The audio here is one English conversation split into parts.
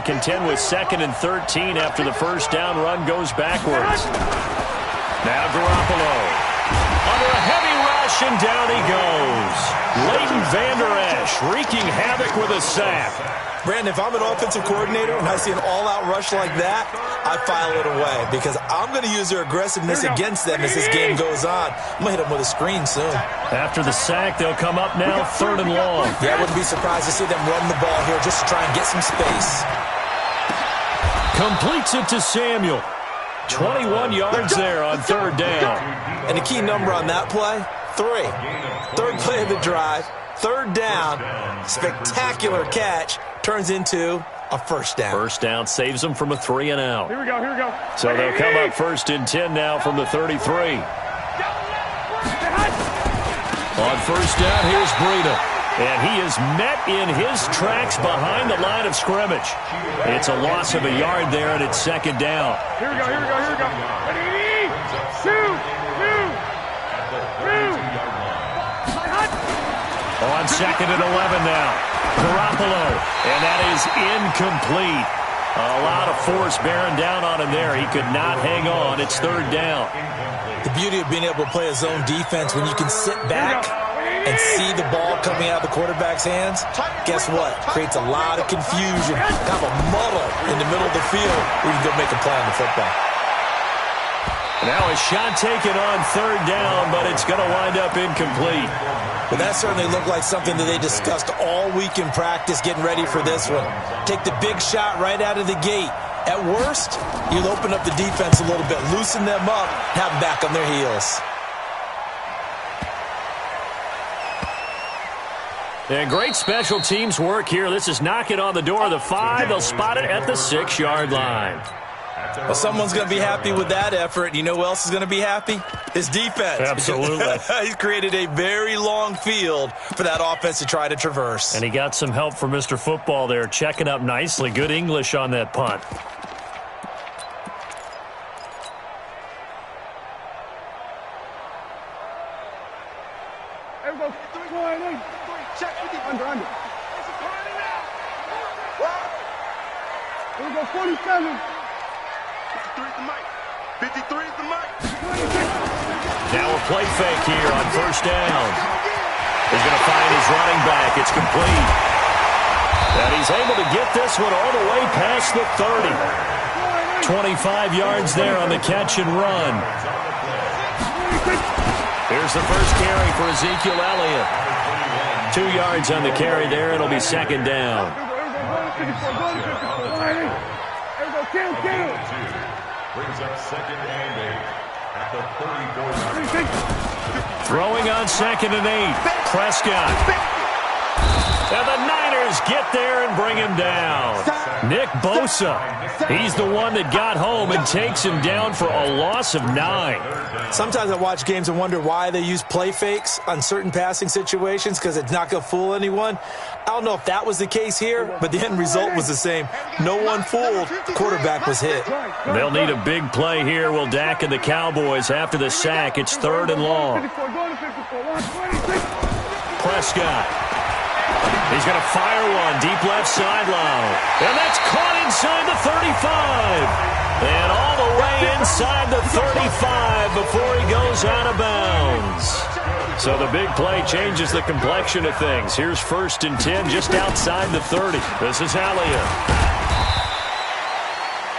to contend with 2nd and 13 after the first down run goes backwards. Now Garoppolo. Under a heavy rush, and down he goes. Leighton Vander Esch wreaking havoc with a sack. Brandon, if I'm an offensive coordinator and I see an all-out rush like that, I file it away because I'm going to use their aggressiveness against them as this game goes on. I'm going to hit them with a screen soon. After the sack, they'll come up now 3rd and long. Yeah, I wouldn't be surprised to see them run the ball here just to try and get some space. Completes it to Samuel. 21 yards there on 3rd down. And the key number on that play, 3. 3rd play of the drive, 3rd down, spectacular catch, turns into a 1st down. 1st down saves them from a 3 and out. Here we go, here we go. So they'll come up 1st and 10 now from the 33. On 1st down, here's Breida. And he is met in his tracks behind the line of scrimmage. It's a loss of a yard there, and it's 2nd down. Here we go, here we go, here we go. Ready, shoot. On 2nd and 11 now. Garoppolo, and that is incomplete. A lot of force bearing down on him there. He could not hang on. It's 3rd down. The beauty of being able to play a zone defense when you can sit back and see the ball coming out of the quarterback's hands, guess what? Creates a lot of confusion, kind of a muddle in the middle of the field where you can go make a play on the football. Now a shot taken on 3rd down, but it's going to wind up incomplete. But that certainly looked like something that they discussed all week in practice getting ready for this one. Take the big shot right out of the gate. At worst, you'll open up the defense a little bit, loosen them up, have them back on their heels. And great special teams work here. This is knocking on the door of the 5. They'll spot it at the 6-yard line. Well, someone's going to be happy with that effort. You know who else is going to be happy? His defense. Absolutely. He's created a very long field for that offense to try to traverse. And he got some help from Mr. Football there, checking up nicely. Good English on that punt. There we go. Check under. Here we go, 47. 53 is the mic. 53 is the mic. Now a play fake here on 1st down. He's going to find his running back. It's complete. And he's able to get this one all the way past the 30. 25 yards there on the catch and run. Here's the first carry for Ezekiel Elliott. 2 yards on the carry there. It'll be 2nd down. Brings up 2nd and 8 at the 34. Throwing on 2nd and 8. Prescott. And the Niners get there and bring him down. Nick Bosa. He's the one that got home and takes him down for a loss of 9. Sometimes I watch games and wonder why they use play fakes on certain passing situations because it's not going to fool anyone. I don't know if that was the case here, but the end result was the same. No one fooled. The quarterback was hit. They'll need a big play here, will Dak and the Cowboys after the sack. It's 3rd and long. Prescott. He's going to fire one deep left sideline. And that's caught inside the 35. And all the way inside the 35 before he goes out of bounds. So the big play changes the complexion of things. Here's 1st and 10 just outside the 30. This is Elliott.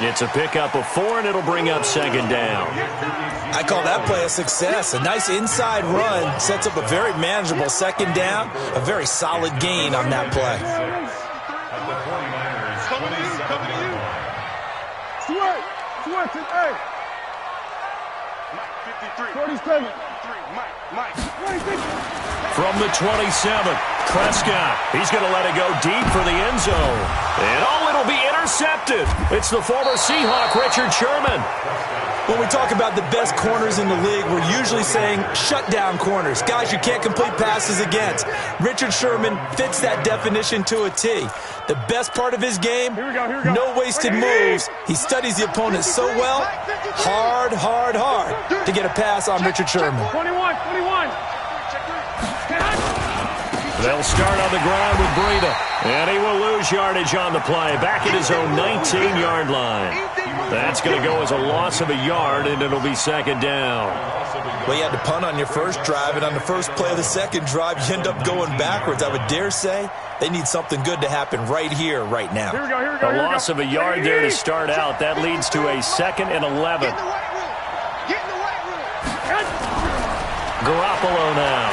It's a pickup of 4, and it'll bring up 2nd down. I call that play a success. A nice inside run sets up a very manageable 2nd down. A very solid gain on that play. Switch it, hey. 47. From the 27, Prescott. He's going to let it go deep for the end zone. And it'll be intercepted. It's the former Seahawk, Richard Sherman. When we talk about the best corners in the league, we're usually saying shutdown corners, guys you can't complete passes against. Richard Sherman fits that definition to a T. The best part of his game, no wasted moves. He studies the opponent so well, hard to get a pass on Richard Sherman. 21. They'll start on the ground with Breida. And he will lose yardage on the play. Back at his own 19-yard line. That's going to go as a loss of a yard, and it'll be second down. Well, you had to punt on your first drive, and on the first play of the second drive, you end up going backwards. I would dare say they need something good to happen right here, right now. Here we go. A loss of a yard there to start out. That leads to a 2nd and 11. Garoppolo now.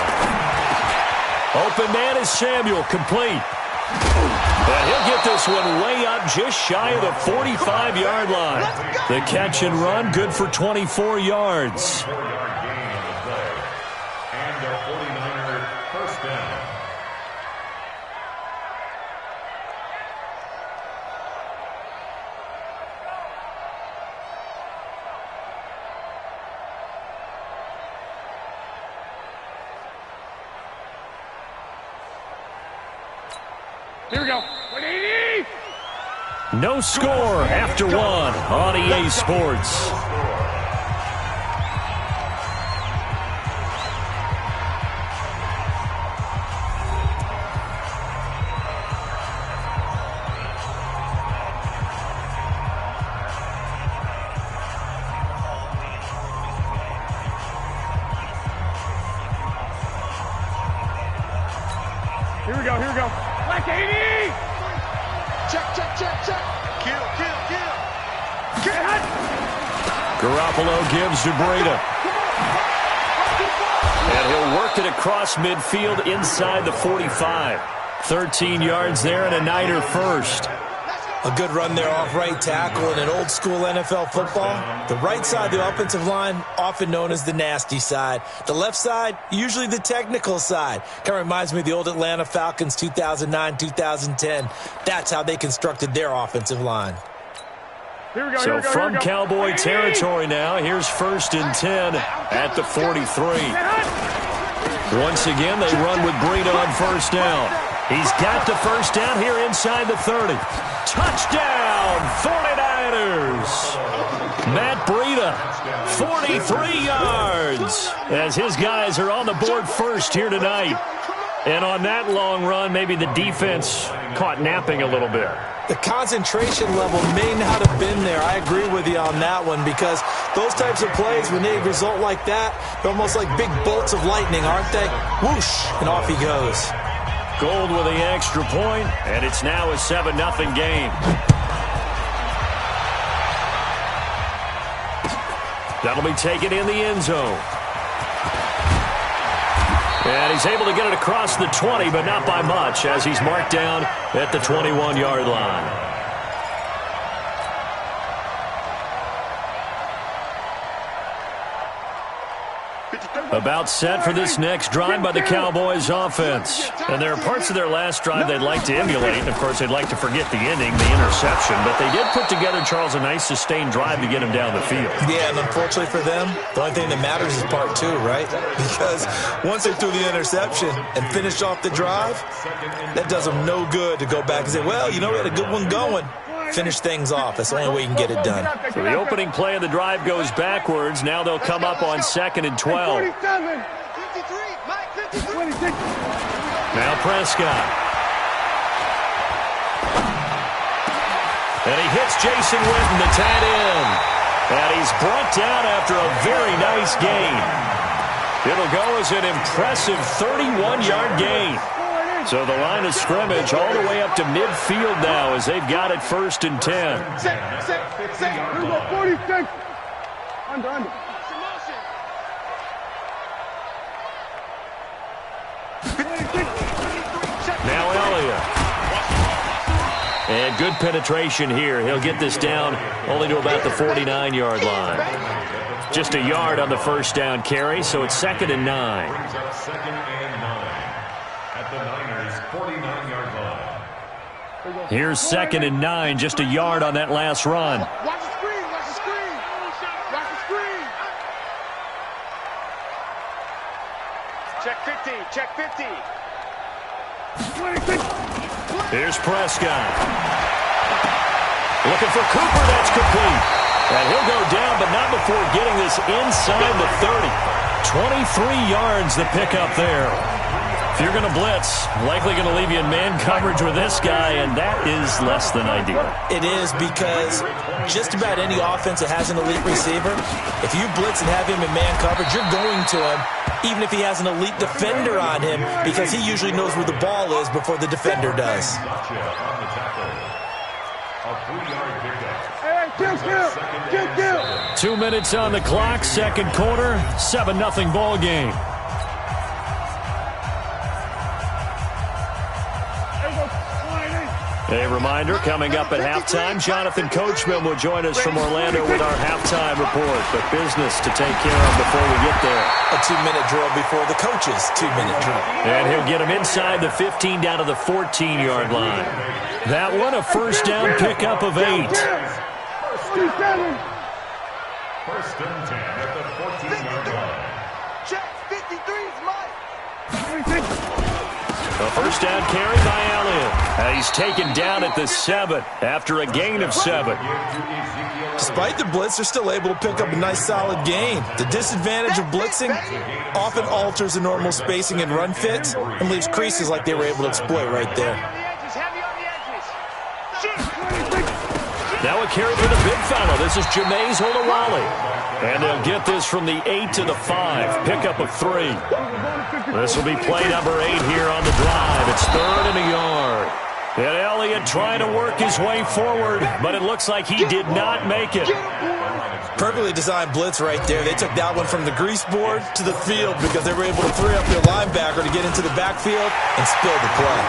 Open man is Samuel, complete. And he'll get this one way up just shy of the 45-yard line. The catch and run, good for 24 yards. And their 49er first down. Here we go. No score after one on EA Sports. Here we go. Black 80! Check. Kill. Garoppolo gives to Breida. And he'll work it across midfield inside the 45. 13 yards there and a Niner first. A good run there off right tackle in an old-school NFL football. The right side of the offensive line, often known as the nasty side. The left side, usually the technical side. Kind of reminds me of the old Atlanta Falcons 2009-2010. That's how they constructed their offensive line. So from Cowboy territory now, here's 1st and 10 at the 43. Once again, they run with Breida on first down. He's got the first down here inside the 30. Touchdown, 49ers. Matt Breida, 43 yards, as his guys are on the board first here tonight. And on that long run, maybe the defense caught napping a little bit. The concentration level may not have been there. I agree with you on that one, because those types of plays, when they result like that, they're almost like big bolts of lightning, aren't they? Whoosh, and off he goes. Gold with the extra point, and it's now a 7-0 game. That'll be taken in the end zone. And he's able to get it across the 20, but not by much, as he's marked down at the 21-yard line. About set for this next drive by the Cowboys offense. And there are parts of their last drive they'd like to emulate. And, of course, they'd like to forget the ending, the interception. But they did put together, Charles, a nice sustained drive to get him down the field. Yeah, and unfortunately for them, the only thing that matters is part two, right? Because once they threw the interception and finished off the drive, that does them no good to go back and say, well, you know, we had a good one going. Finish things off. That's the only way you can get it done. So the opening play of the drive goes backwards. Now they'll come up on 2nd and 12. Now Prescott. And he hits Jason Witten, the tight end. And he's brought down after a very nice gain. It'll go as an impressive 31-yard gain. So the line of scrimmage all the way up to midfield now as they've got it 1st and 10. Here we go, 46. Under. Now Elliott. And good penetration here. He'll get this down only to about the 49-yard line. Just a yard on the first down carry, so it's 2nd and 9. At the Niners' 49-yard line. Here's 2nd and 9, just a yard on that last run. Watch the screen. Check 50. Here's Prescott. Looking for Cooper, that's complete. And he'll go down, but not before getting this inside the 30. 23 yards the pickup there. If you're going to blitz, likely going to leave you in man coverage with this guy, and that is less than ideal. It is, because just about any offense that has an elite receiver, if you blitz and have him in man coverage, you're going to him, even if he has an elite defender on him, because he usually knows where the ball is before the defender does. Kill. 2 minutes on the clock, second quarter, 7-0 ball game. A reminder, coming up at halftime, Jonathan Coachman will join us from Orlando with our halftime report. But business to take care of before we get there. A 2-minute drill before the coach's 2-minute drill. And he'll get him inside the 15 down to the 14-yard line. That one, a first down pickup of 8. First and 10 at the 14-yard line. Check 53's Mike. A first down carry by Elliott. He's taken down at the 7 after a gain of 7. Despite the blitz, they're still able to pick up a nice solid gain. The disadvantage of blitzing often alters the normal spacing and run fits and leaves creases like they were able to exploit right there. Now a carry for the big fella. This is Jameis Olawale. And they'll get this from the 8 to the 5. Pickup of 3. This will be play number 8 here on the drive. It's 3rd and a yard. And Elliott trying to work his way forward, but it looks like he did not make it. Perfectly designed blitz right there. They took that one from the grease board to the field because they were able to free up their linebacker to get into the backfield and spill the play.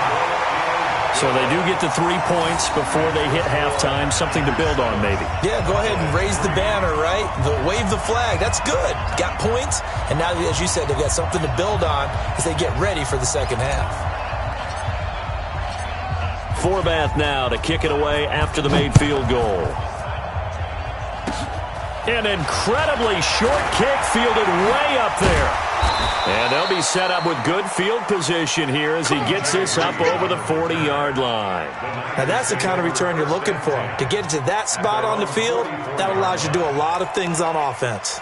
So they do get the 3 points before they hit halftime. Something to build on, maybe. Yeah, go ahead and raise the banner, right? Wave the flag. That's good. Got points. And now, as you said, they've got something to build on as they get ready for the second half. Forbath now to kick it away after the made field goal. An incredibly short kick fielded way up there. And they'll be set up with good field position here as he gets this up over the 40-yard line. Now that's the kind of return you're looking for. To get to that spot on the field, that allows you to do a lot of things on offense.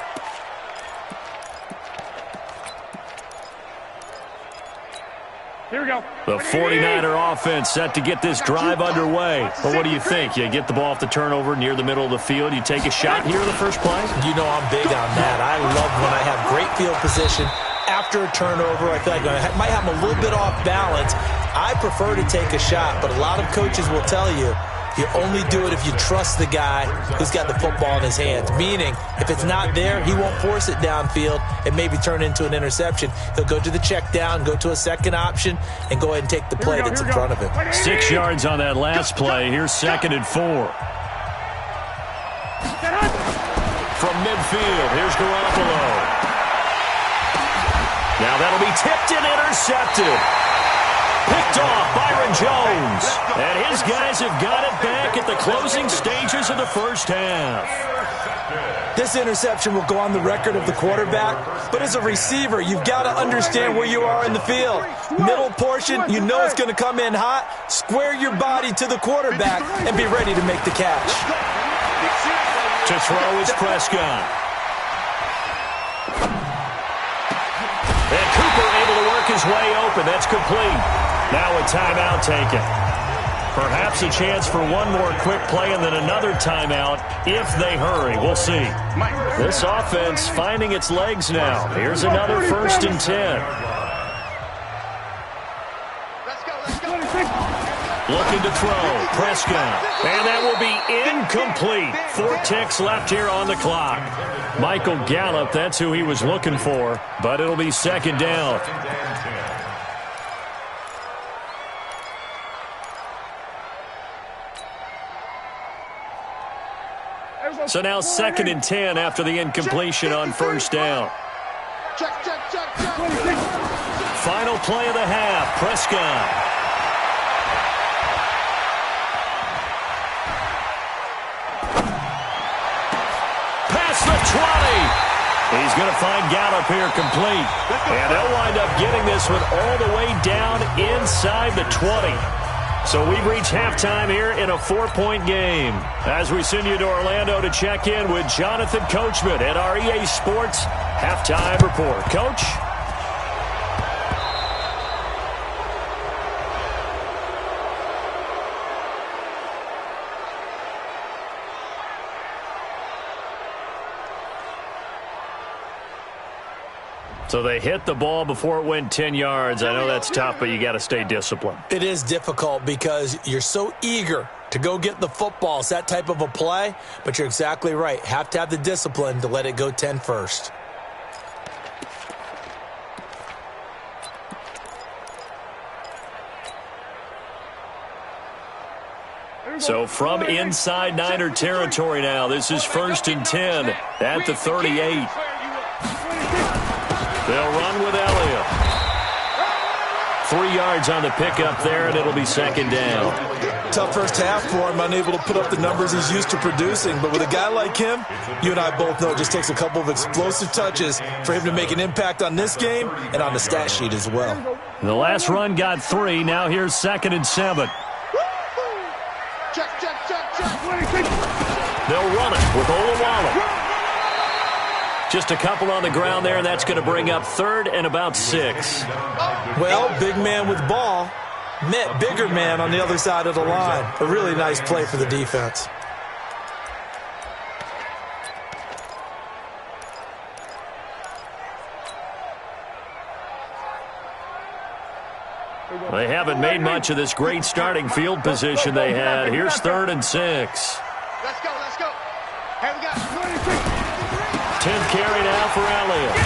Here we go. The 49er offense set to get this drive underway. But what do you think? You get the ball off the turnover near the middle of the field. You take a shot here in the first play? You know I'm big on that. I love when I have great field position. After a turnover, I feel like I might have a little bit off balance. I prefer to take a shot, but a lot of coaches will tell you, you only do it if you trust the guy who's got the football in his hands. Meaning, if it's not there, he won't force it downfield and maybe turn into an interception. He'll go to the check down, go to a second option, and go ahead and take the play that's in front of him. 6 yards on that last play. Here's 2nd and 4. From midfield, here's Garoppolo. Now that'll be tipped and intercepted. Picked off Byron Jones. And his guys have got it back at the closing stages of the first half. This interception will go on the record of the quarterback, but as a receiver, you've got to understand where you are in the field. Middle portion, you know it's going to come in hot. Square your body to the quarterback and be ready to make the catch. To throw is Prescott. And Cooper able to work his way open. That's complete. Now a timeout taken. Perhaps a chance for one more quick play and then another timeout if they hurry. We'll see. This offense finding its legs now. Here's another 1st and 10. Looking to throw. Prescott. And that will be incomplete. 4 ticks left here on the clock. Michael Gallup, that's who he was looking for, but it'll be 2nd down. So now 2nd and 10 after the incompletion on 1st down. Final play of the half. Prescott. Past the 20. He's going to find Gallup here complete. And they'll wind up getting this one all the way down inside the 20. So we've reached halftime here in a 4-point game. As we send you to Orlando to check in with Jonathan Coachman at our EA Sports Halftime Report. Coach? So they hit the ball before it went 10 yards. I know that's tough, but you got to stay disciplined. It is difficult because you're so eager to go get the football. It's that type of a play, but you're exactly right. Have to have the discipline to let it go 10 first. So from inside Niner territory now, this is 1st and 10 at the 38. They'll run with Elliott. 3 yards on the pickup there, and it'll be 2nd down. Tough first half for him, unable to put up the numbers he's used to producing. But with a guy like him, you and I both know it just takes a couple of explosive touches for him to make an impact on this game and on the stat sheet as well. The last run got 3. Now here's 2nd and 7. They'll run it with Olawale. Just a couple on the ground there, and that's going to bring up 3rd and about 6. Well, big man with ball met bigger man on the other side of the line. A really nice play for the defense. They haven't made much of this great starting field position they had. Here's 3rd and 6. Let's go, let's go. Hey, we got 10th carry now for Elliott.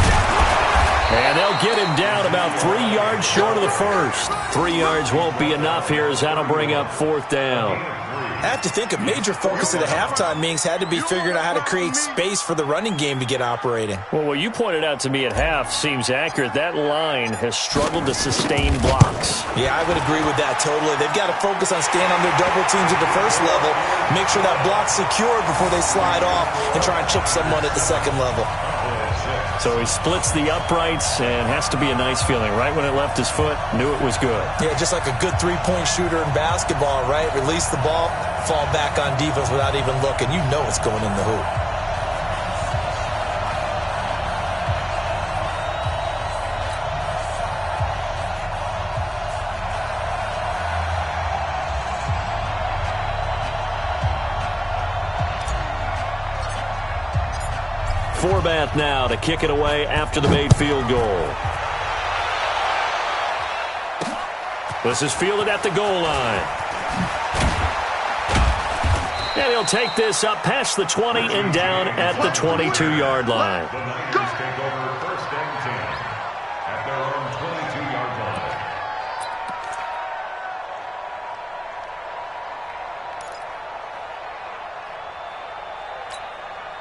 And they'll get him down about 3 yards short of the first. 3 yards won't be enough here as that'll bring up 4th down. I have to think a major focus of the halftime meetings had to be figuring out how to create space for the running game to get operating. Well, what you pointed out to me at half seems accurate. That line has struggled to sustain blocks. Yeah, I would agree with that totally. They've got to focus on staying on their double teams at the first level, make sure that block's secured before they slide off and try and chip someone at the second level. So he splits the uprights and has to be a nice feeling. Right when it left his foot, knew it was good. Yeah, just like a good three-point shooter in basketball, right? Release the ball, fall back on defense without even looking. You know it's going in the hoop. Forbath now to kick it away after the made field goal. This is fielded at the goal line. And he'll take this up past the 20 and down at the 22-yard line. The Niners take over 1st and 10 at their own 22-yard line.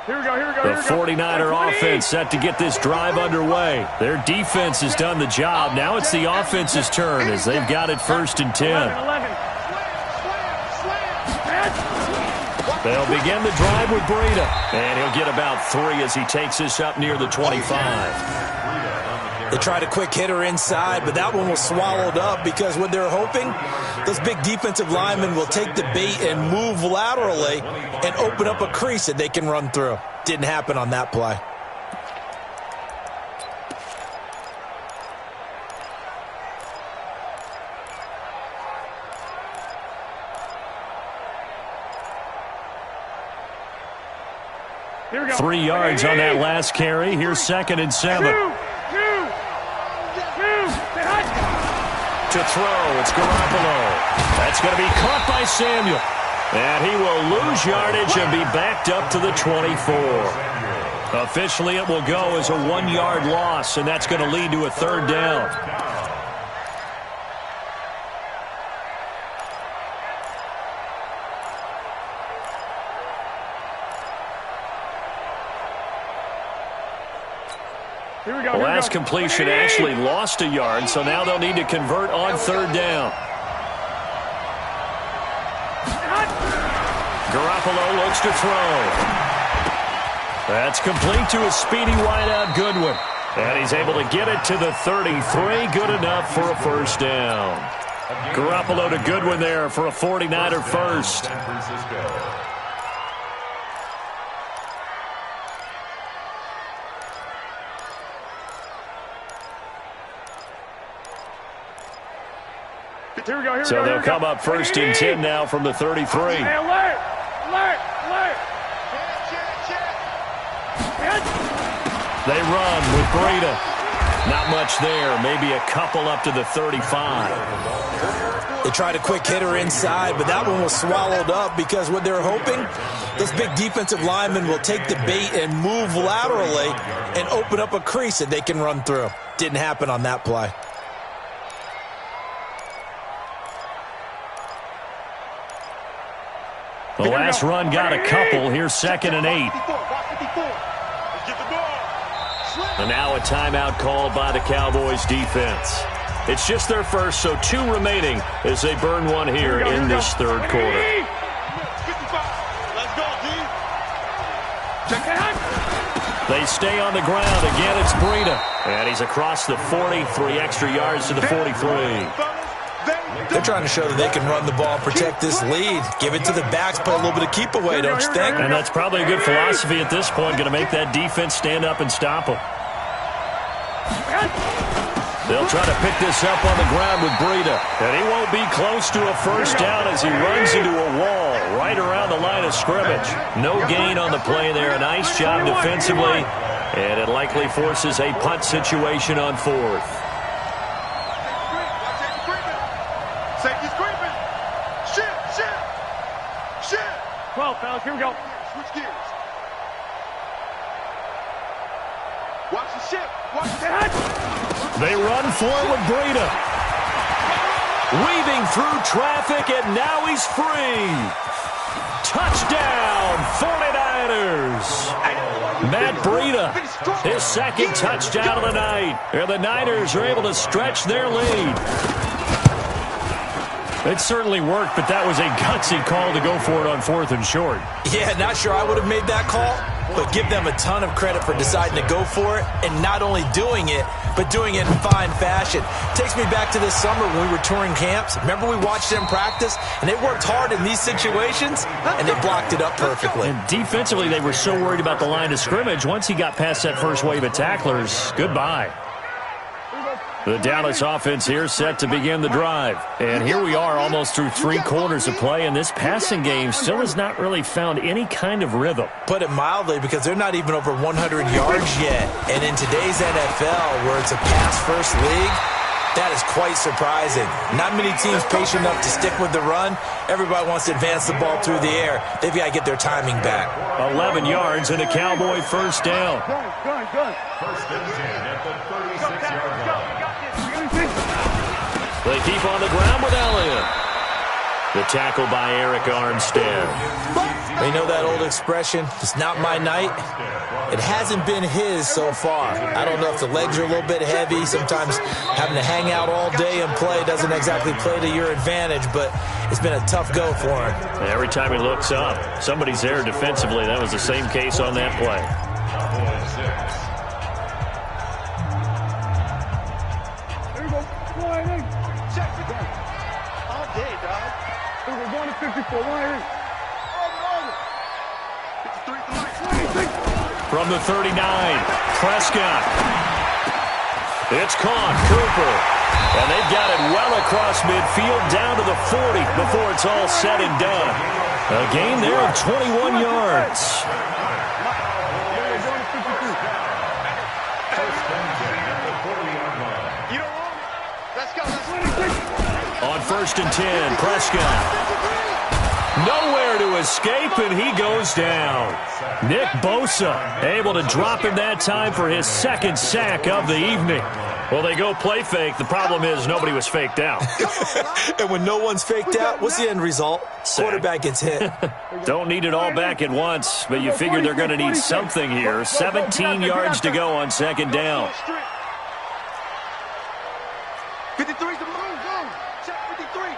Here we go, here we go, The here we go. 49er offense set to get this drive underway. Their defense has done the job. Now it's the offense's turn as they've got it 1st and 10. 11. They'll begin the drive with Breida. And he'll get about 3 as he takes this up near the 25. They tried a quick hitter inside, but that one was swallowed up because what they're hoping, those big defensive linemen will take the bait and move laterally and open up a crease that they can run through. Didn't happen on that play. Here we go. 3 yards on that last carry. Here's 2nd and 7. To throw, it's Garoppolo. That's going to be caught by Samuel. And he will lose yardage and be backed up to the 24. Officially, it will go as a 1-yard loss, and that's going to lead to a 3rd down. Here we go. The Here we last go. completion actually lost a yard, so now they'll need to convert on 3rd down. Garoppolo looks to throw. That's complete to a speedy wideout Goodwin. And he's able to get it to the 33. Good enough for a 1st down. Garoppolo to Goodwin there for a 49er first. San Francisco. Here we go. Here we So go. they'll come up 1st and 10 now from the 33. Hey, alert! Alert! Alert! They run with Breida. Not much there. Maybe a couple up to the 35. They tried a quick hitter inside, but that one was swallowed up because what they're hoping, those big defensive linemen will take the bait and move laterally and open up a crease that they can run through. Didn't happen on that play. The last run got a couple. Here's 2nd and 8. And now a timeout called by the Cowboys defense. It's just their first, so 2 remaining as they burn one here in this third quarter. They stay on the ground. Again, it's Breida. And he's across the 40, 3 extra yards to the 43. They're trying to show that they can run the ball, protect this lead. Give it to the backs, play a little bit of keep away, don't you think? And that's probably a good philosophy at this point, going to make that defense stand up and stop them. They'll try to pick this up on the ground with Breida. And he won't be close to a first down as he runs into a wall right around the line of scrimmage. No gain on the play there. A nice job defensively. And it likely forces a punt situation on 4th. Safety's creeping. Shit. 12, fellas, here we go. Switch gears. Watch the ship. Watch the head. They run forward, Breida. Weaving through traffic, and now he's free. Touchdown, 49ers. Matt Breida, his 2nd touchdown of the night. And the Niners are able to stretch their lead. It certainly worked, but that was a gutsy call to go for it on 4th and short. Yeah, not sure I would have made that call, but give them a ton of credit for deciding to go for it and not only doing it, but doing it in fine fashion. Takes me back to this summer when we were touring camps. Remember we watched them practice, and they worked hard in these situations, and they blocked it up perfectly. And defensively, they were so worried about the line of scrimmage. Once he got past that first wave of tacklers, goodbye. The Dallas offense here set to begin the drive. And here we are almost through 3 quarters of play, and this passing game still has not really found any kind of rhythm. Put it mildly, because they're not even over 100 yards yet. And in today's NFL, where it's a pass-first league, that is quite surprising. Not many teams patient enough to stick with the run. Everybody wants to advance the ball through the air. They've got to get their timing back. 11 yards and a Cowboy first down. Good. First and 10 at the 36-yard line. They keep on the ground with Elliott. The tackle by Eric Armstead. You know that old expression, it's not my night? It hasn't been his so far. I don't know if the legs are a little bit heavy. Sometimes having to hang out all day and play doesn't exactly play to your advantage, but it's been a tough go for him. Every time he looks up, somebody's there defensively. That was the same case on that play. There you go. Flying in. Check it out. All day, dog. Here we go. Going to 54. Flying in. Over. 53 to Mike. From the 39, Prescott. It's caught, Cooper. And they've got it well across midfield down to the 40 before it's all said and done. A gain there of 21 yards. On 1st and 10, Prescott. Nowhere to escape, and he goes down. Nick Bosa able to drop him that time for his 2nd sack of the evening. Well, they go play fake. The problem is nobody was faked out. And when no one's faked out, what's the end result? Sack. Quarterback gets hit. Don't need it all back at once, but you figure they're going to need something here. 17 yards to go on 2nd down. 53's the move. Go. Check 53.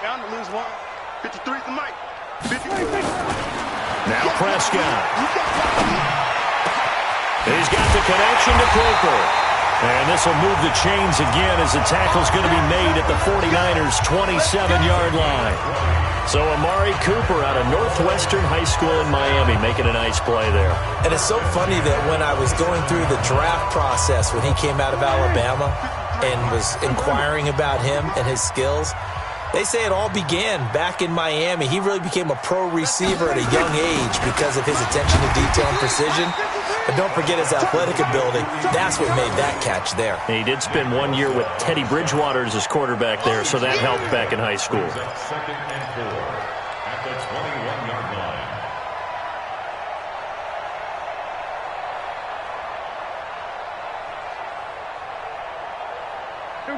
Down to lose one. 53's the Mike. 53. Now Prescott. He's got the connection to Cooper. And this will move the chains again as the tackle's going to be made at the 49ers' 27-yard line. So Amari Cooper out of Northwestern High School in Miami making a nice play there. And it's so funny that when I was going through the draft process when he came out of Alabama and was inquiring about him and his skills, They say it all began back in Miami. He really became a pro receiver at a young age because of his attention to detail and precision. But don't forget his athletic ability. That's what made that catch there. He did spend 1 year with Teddy Bridgewater as his quarterback there, so that helped back in high school. Second and 4 at the 21-yard line.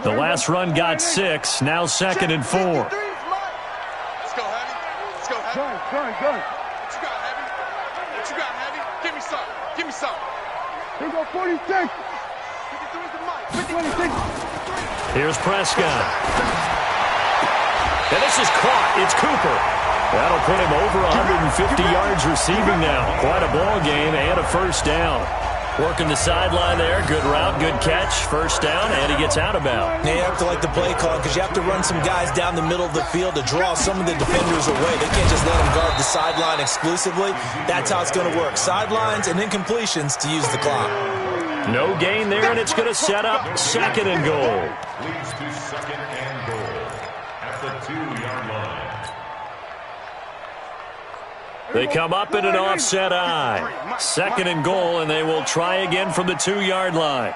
The last run got 6. Now 2nd and 4. Let's go, Heavy. Let's go, Heavy. Go. What you got, Heavy? What you got, Heavy? Give me some. Give me some. Here we go, 46. 53's the mic. 26. Here's Prescott. And this is caught. It's Cooper. That'll put him over 150 yards receiving now. Quite a ball game and a first down. Working the sideline there. Good route, good catch. First down, and he gets out of bounds. Now you have to like the play call because you have to run some guys down the middle of the field to draw some of the defenders away. They can't just let them guard the sideline exclusively. That's how it's going to work. Sidelines and incompletions to use the clock. No gain there, and it's going to set up 2nd and goal. Leads to 2nd and goal at the 2-yard line. They come up in an offset eye. 2nd and goal, and they will try again from the 2-yard line.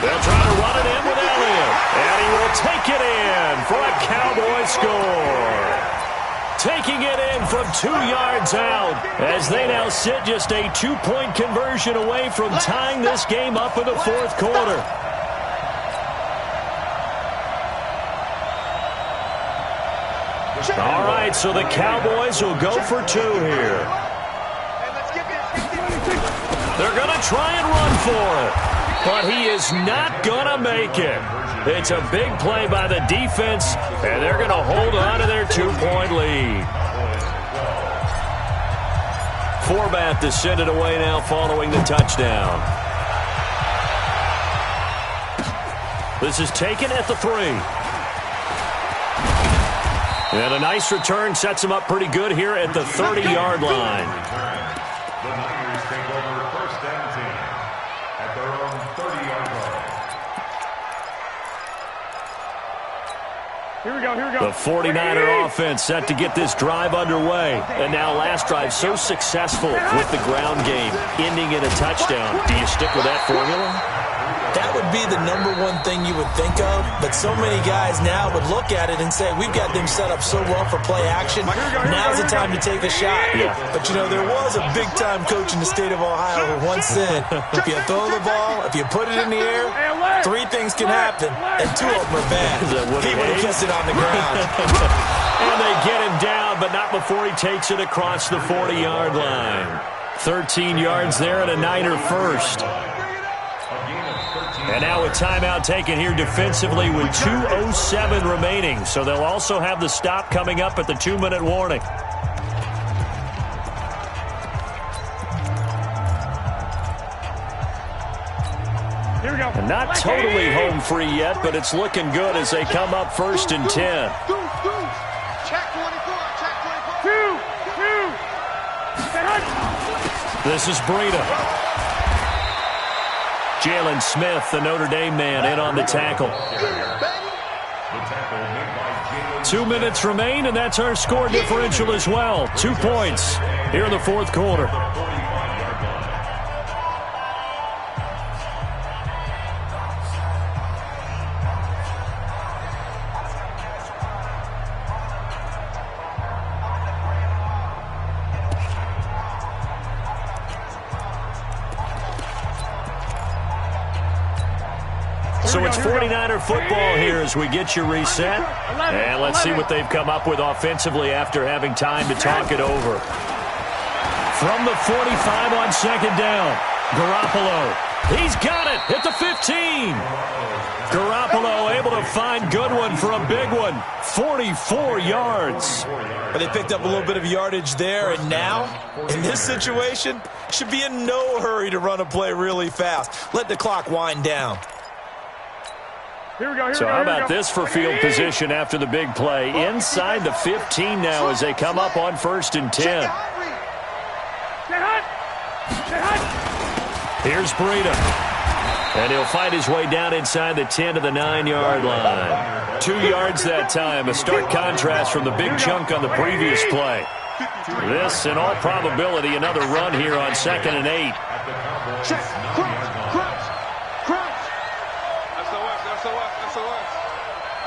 They'll try to run it in with Elliott, and he will take it in for a Cowboy score. Taking it in from 2 yards out as they now sit just a 2-point conversion away from tying this game up in the 4th quarter. All right, so the Cowboys will go for 2 here. They're going to try and run for it, but he is not going to make it. It's a big play by the defense, and they're going to hold on to their 2-point lead. Forbath to send it away now following the touchdown. This is taken at the 3. And a nice return sets him up pretty good here at the 30-yard line. The Niners take over 1st and 10 at their own 30-yard line. Here we go. The 49er offense set to get this drive underway. And now last drive so successful with the ground game, ending in a touchdown. Do you stick with that formula? That would be the #1 thing you would think of, but so many guys now would look at it and say, we've got them set up so well for play action. Now's the time to take a shot. Yeah. But, you know, there was a big-time coach in the state of Ohio who once said, if you throw the ball, if you put it in the air, 3 things can happen, and 2 of them are bad. He would have kissed it on the ground. And they get him down, but not before he takes it across the 40-yard line. 13 yards there and a Niner first. And now a timeout taken here defensively with 2:07 remaining. So they'll also have the stop coming up at the 2-minute warning. Here we go. And not totally home free yet, but it's looking good as they come up 1st and 10. Check 24. Check 24. 2. This is Breida. Jalen Smith, the Notre Dame man, in on the tackle. The tackle made by Jalen. 2 minutes remain, and that's our score differential as well. 2 points here in the 4th quarter. So it's 49er football here as we get you reset. And let's see what they've come up with offensively after having time to talk it over. From the 45 on 2nd down, Garoppolo. He's got it at the 15. Garoppolo able to find Goodwin for a big one. 44 yards. But they picked up a little bit of yardage there, and now, in this situation, should be in no hurry to run a play really fast. Let the clock wind down. So how about this for field position after the big play? Inside the 15 now as they come up on 1st and 10. Here's Breida. And he'll fight his way down inside the 10 to the 9-yard line. 2 yards that time, a stark contrast from the big chunk on the previous play. This, in all probability, another run here on 2nd and 8. Check. Crouch.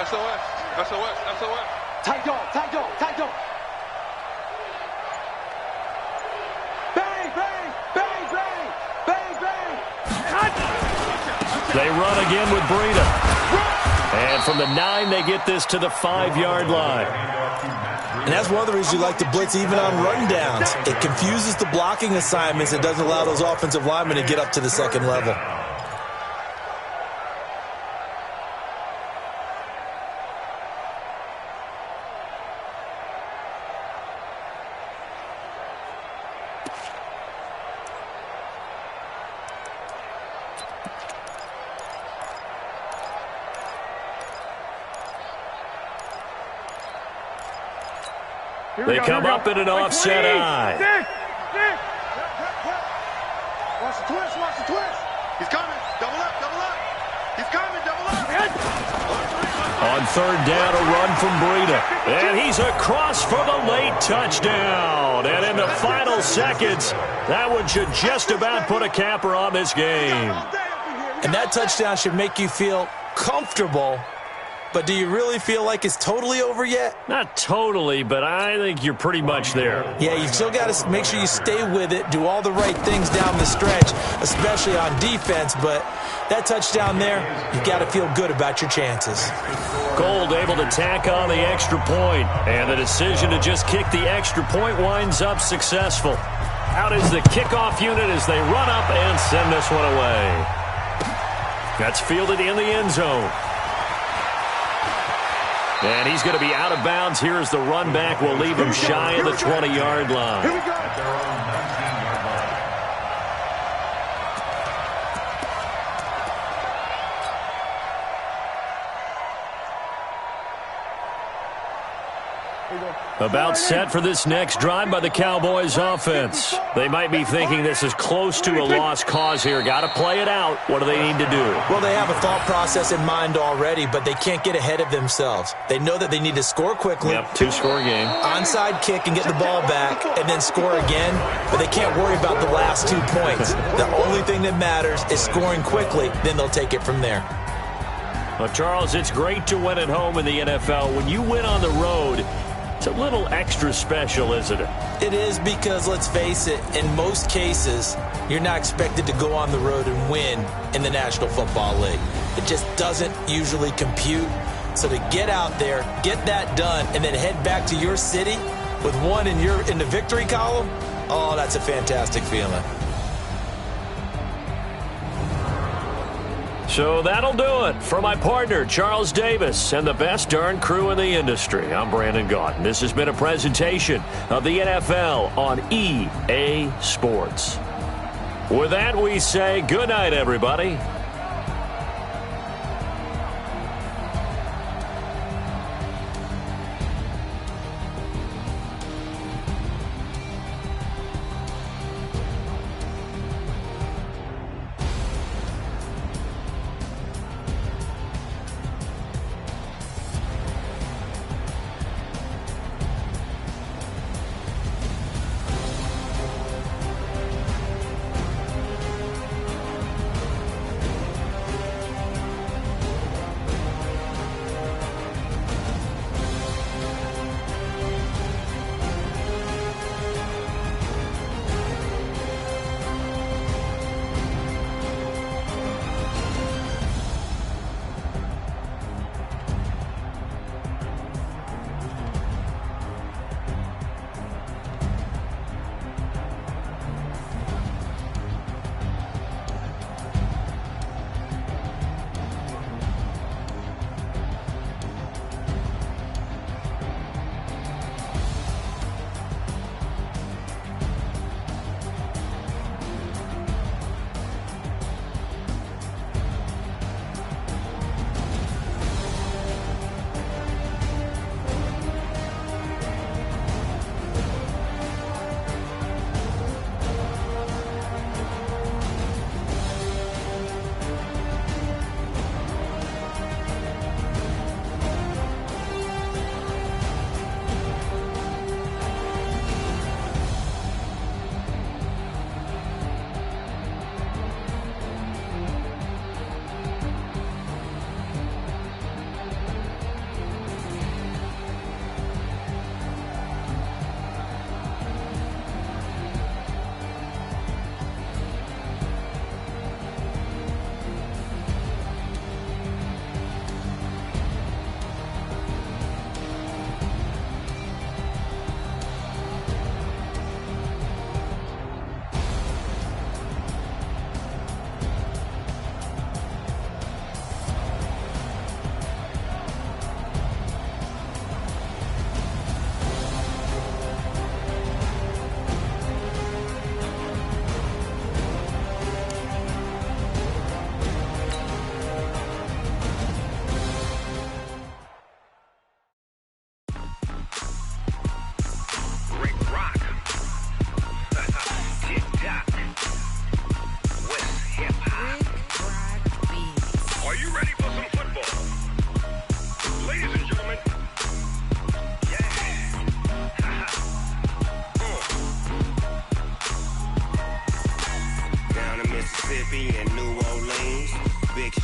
SOS. Tight dog. Bang. They run again with Breida. And from the 9, they get this to the 5-yard line. And that's one of the reasons you like to blitz even on rundowns. It confuses the blocking assignments. It doesn't allow those offensive linemen to get up to the second level. They come up in an offset eye. Watch the twist. He's coming. Double up. He's coming. Double up. On 3rd down, a run from Breida. And he's across for the late touchdown. And in the final seconds, that one should just about put a capper on this game. And that touchdown should make you feel comfortable. But do you really feel like it's totally over yet? Not totally, but I think you're pretty much there. Yeah, you've still got to make sure you stay with it, do all the right things down the stretch, especially on defense. But that touchdown there, you've got to feel good about your chances. Gold able to tack on the extra point, and the decision to just kick the extra point winds up successful. Out is the kickoff unit as they run up and send this one away. That's fielded in the end zone. And he's going to be out of bounds here as the run back will leave him shy of the 20-yard line. Here we go. About set for this next drive by the Cowboys offense. They might be thinking this is close to a lost cause here. Got to play it out. What do they need to do? Well, they have a thought process in mind already, but they can't get ahead of themselves. They know that they need to score quickly. Yep, 2-score game. Onside kick and get the ball back and then score again, but they can't worry about the last 2 points. The only thing that matters is scoring quickly, then they'll take it from there. Well, Charles, it's great to win at home in the NFL. When you win on the road, it's a little extra special, isn't it? It is because, let's face it, in most cases, you're not expected to go on the road and win in the National Football League. It just doesn't usually compute. So to get out there, get that done, and then head back to your city with one in the victory column, oh, that's a fantastic feeling. So that'll do it for my partner, Charles Davis, and the best darn crew in the industry. I'm Brandon Gaudin. This has been a presentation of the NFL on EA Sports. With that, we say good night, everybody.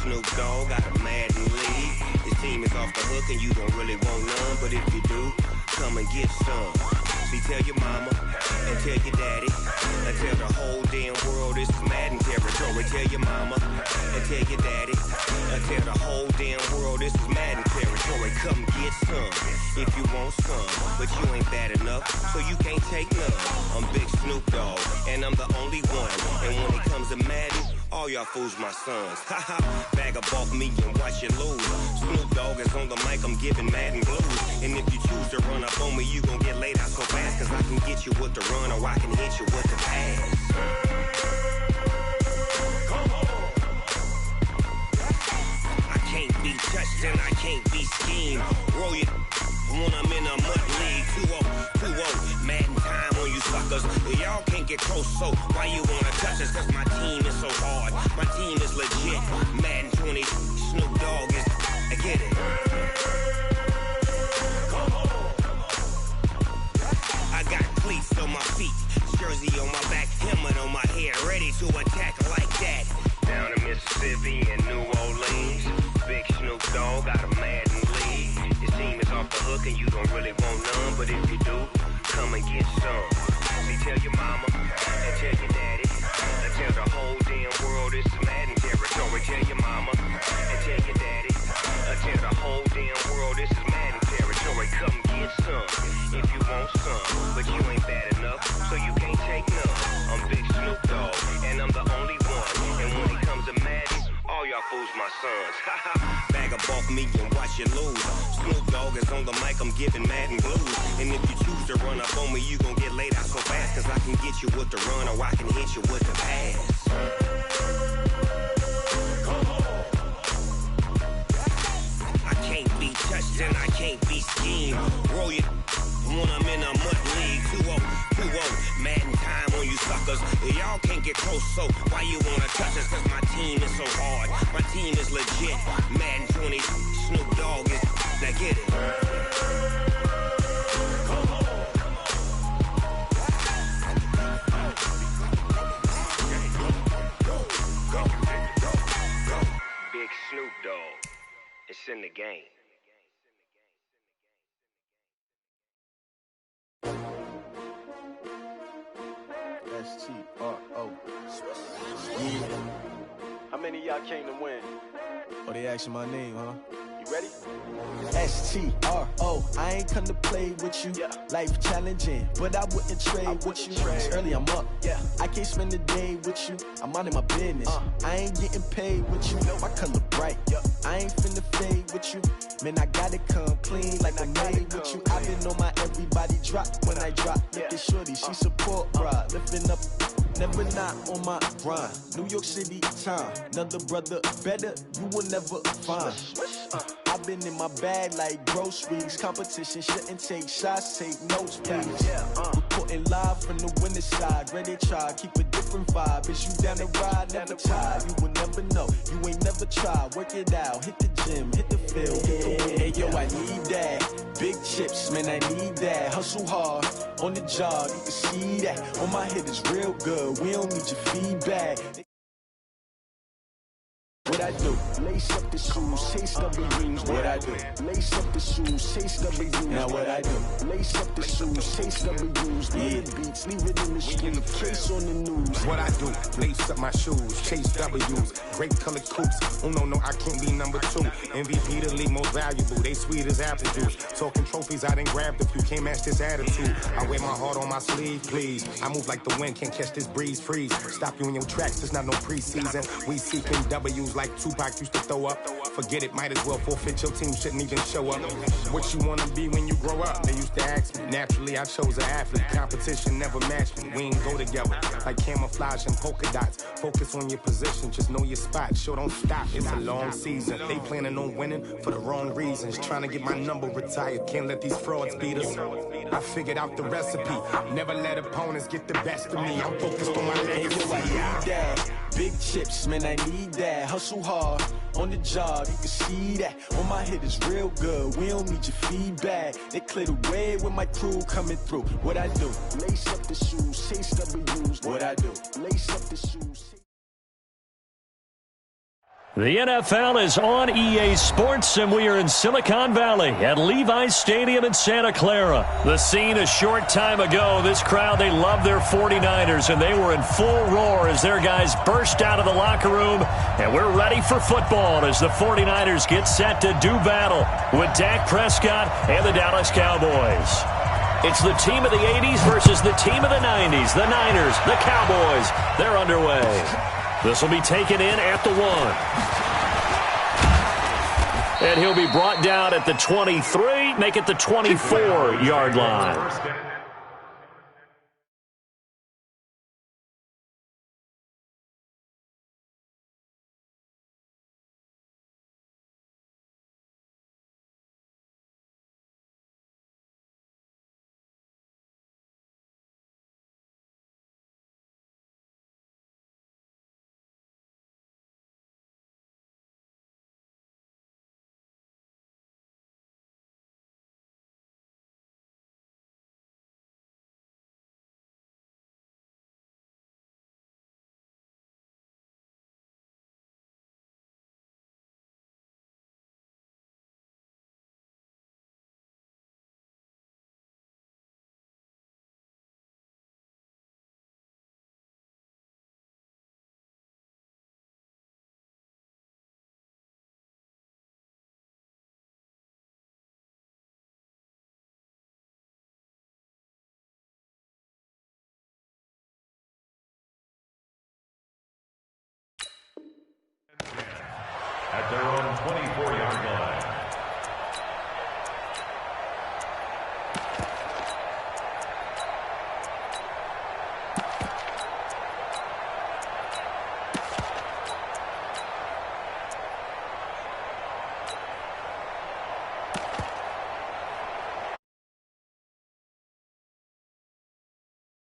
Snoop Dogg got a Madden lead. His team is off the hook and you don't really want none, but if you do, come and get some. See, tell your mama and tell your daddy and tell the whole damn world this is Madden territory. Tell your mama and tell your daddy and tell the whole damn world this is Madden territory. Come get some if you want some, but you ain't bad enough, so you can't take none. I'm Big Snoop Dogg and I'm the only one, and when it comes to Madden, all y'all fools my sons. Haha, bag up off me and watch you lose. Snoop Dogg is on the mic, I'm giving Madden blues. And if you choose to run up on me, you gon' get laid out so fast, cause I can get you with the run or I can hit you with the pass. Come on. I can't be touched and I can't be schemed. Roll it when I'm in a mud league. 2-0, Madden time on you suckers. Y'all can't get close, so why you wanna touch us? Cause my team is so hard, my team is legit. Madden 20, Snoop Dogg is, I get it. Come on. I got cleats on my feet, jersey on my back, helmet on my head, ready to attack like that. Down in Mississippi and New Orleans, Big Snoop Dogg got a Madden lead. His team is off the hook and you don't really want none, but if you do, come and get some. See, tell your mama and tell your daddy and tell the whole damn world this is Madden territory. Tell your mama and tell your daddy and tell the whole damn world this is Madden territory. Come get some if you want some, but you ain't bad enough, so you can't take none. I'm Big Snoop Dogg and I'm the only one, and when it comes to Madden, all y'all fools my sons. Bag up off me and watch you lose. Snoop Dogg is on the mic, I'm giving Madden blues. And if you choose to run up on me, you gon' get laid out so fast, cause I can get you with the run or I can hit you with the pass. Come on. I can't be touched and I can't be schemed. Roll it when I'm in a mud league. 2-0, Madden time on you suckers. Y'all can't get close, so why you wanna touch us? Cause my team is so hard, my team is legit. Madden 20, Snoop Dogg is, now get it. Come on. Big Snoop Dogg, it's in the game. S-T-R-O. Yeah. How many of y'all came to win? Oh, they asking my name, huh? You ready? S-T-R-O. I ain't come to play with you. Yeah. Life challenging, but I wouldn't trade with you. It's early, I'm up. Yeah. I can't spend the day with you. I'm minding my business. I ain't getting paid with you. My color bright. Yeah. I ain't finna fade with you. Man, I gotta come clean like I'm made with you. I've been on my everybody drop when I drop. Look at shorty, she support ride. Lifting up, never not on my grind. New York City time, another brother better, you will never find. I've been in my bag like groceries. Competition shouldn't take shots, take notes, please. Reporting live from the winning side. Ready to try, keep a different vibe. Is you down the ride, never tired. You will never know, you ain't never tried. Work it out, hit the gym, hit the field. Hey yo, I need that. Big chips, man, I need that. Hustle hard, on the job, you can see that. On my head is real good, we don't need your feedback. What I do? Lace up the shoes, chase W's. What I do? Lace up the shoes, chase W's. Now what I do? Lace up the shoes, chase W's. Yeah, beats, leave it in the street, case on the news. What I do? Lace up my shoes, chase W's. Great color coops. Oh no, I can't be number 2. MVP the league most valuable. They sweet as apple juice. Talking trophies, I didn't grab the few. Can't match this attitude. I wear my heart on my sleeve, please. I move like the wind, can't catch this breeze, freeze. Stop you in your tracks, there's not no preseason. We seeking W's like Tupac used to throw up. Forget it, might as well forfeit. Your team shouldn't even show up. What you wanna be when you grow up? They used to ask me. Naturally, I chose an athlete. Competition never matched me. We ain't go together like camouflage and polka dots. Focus on your position, just know your spot. Show don't stop. It's a long season. They planning on winning for the wrong reasons. Trying to get my number retired. Can't let these frauds beat us. I figured out the recipe. Never let opponents get the best of me. I'm focused on my legacy. I need that. Big chips, man, I need that. Hustle hard, on the job, you can see that. On my head is real good, we don't need your feedback. They clear the way with my crew coming through. What I do? Lace up the shoes, chase W's. What I do? Lace up the shoes. The NFL is on EA Sports, and we are in Silicon Valley at Levi's Stadium in Santa Clara. The scene a short time ago, this crowd, they love their 49ers, and they were in full roar as their guys burst out of the locker room, and we're ready for football as the 49ers get set to do battle with Dak Prescott and the Dallas Cowboys. It's the team of the 80s versus the team of the 90s. The Niners, the Cowboys, they're underway. This will be taken in at the 1. And he'll be brought down at the 23, make it the 24-yard line. At their own 24-yard line.